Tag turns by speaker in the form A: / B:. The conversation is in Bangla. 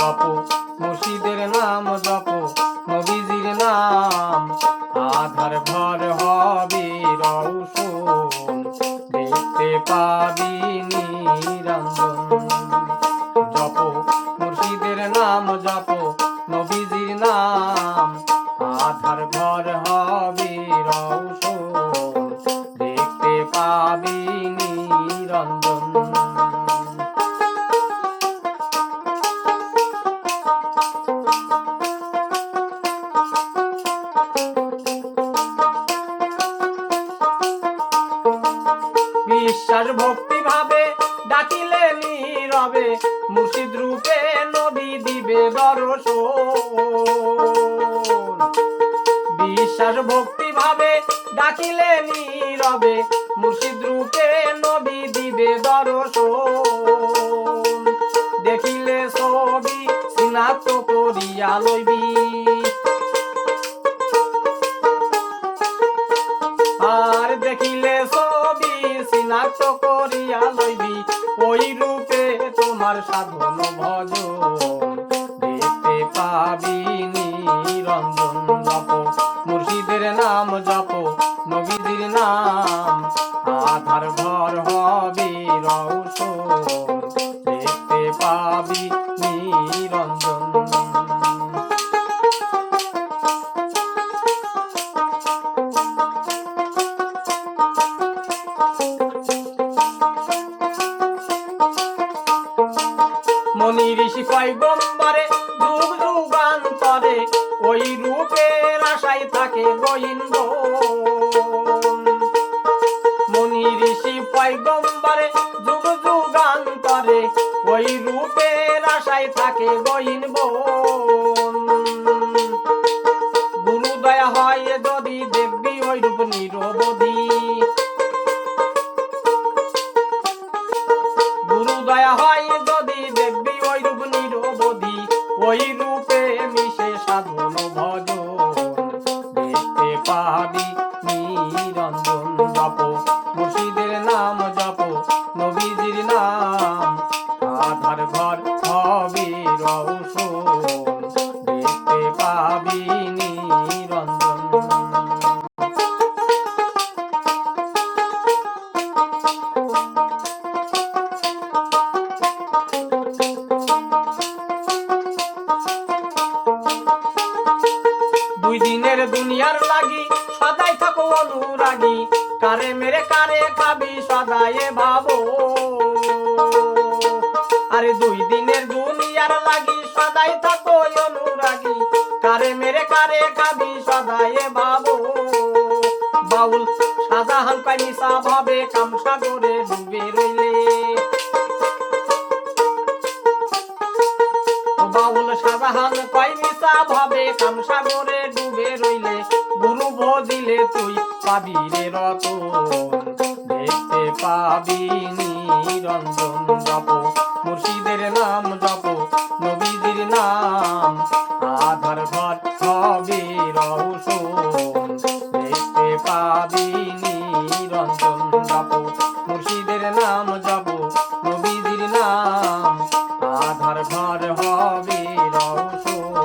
A: জপ মুর্শিদের নাম জপ নবীজির নাম আধার ঘর হবে রওশন দেখতে পাবি নিরঞ্জন জপ মুর্শিদের নাম জপ নবীজির নাম আধার ঘর হবে রওশন দেখতে পাবি নিরঞ্জন বিশ্বাস ভক্তি ভাবে ডাকিলে নীরবে মুর্শিদ রূপে নবী দিবে দর্শন বিশ্বাস ভক্তি ভাবে ডাকিলে নীরবে মুর্শিদ রূপে নবী দিবে দর্শন দেখিলে ছবি সিনাক্ত করিয়া লইবি আর দেখিলে ছবি সিনাক্ত করিয়া লইবি ওই রূপে তোমার সাধন ভজন দেখতে পাবি নিরঞ্জন জপ মুর্শিদের নাম জপ নবীজির নাম আধার ঘর হবে রওশন দেখতে পাবি নিরঞ্জন মনি ঋষি পয়গম্বরে যুগ যুগান্তরে ওই রূপের আশায় থাকে গোবিন্দ মনি ঋষি পয়গম্বরে যুগ যুগান্তরে ওই রূপের আশায় থাকে গোবিন্দ গুরু দয়া হয় যদি দেখবি ওই রূপ নিরবধি গুরু দয়া হয় যদি দেখবি ওই রূপ নিরবধি ওই রূপে মিশে সাধন ভজন দেখতে পাবি নিরঞ্জন জপ মুর্শিদের নাম জপ নবীজির নাম আধার ঘর হবে রওশন দেখতে পাবি নিরঞ্জন দুই দিনের দুনিয়ার লাগি সদাই থাকো অনুরাগী কারে মেরে কারে খাবি সদাই ভাবো আরে দুই দিনের দুনিয়ার লাগি সদাই থাকো অনুরাগী কারে মেরে কারে খাবি সদাই ভাবো বাউল শাহজাহান কয় নিশা ভাবে কামসাগরে ডুবে রইলে বাউল শাহজাহান কয় নিশা ভাবে কামসাগরে ডুবে রইলে গুরু ভজিলে তুই পাবি রে রতন দেখতে পাবি নিরঞ্জন জপ মুর্শিদের নাম জপ নবীজির নাম আধার ঘর হবে রওশন দেখতে পাবি নিরঞ্জন জপ মুর্শিদের নাম জপ নবীজির নাম আধার ঘর হবে রওশন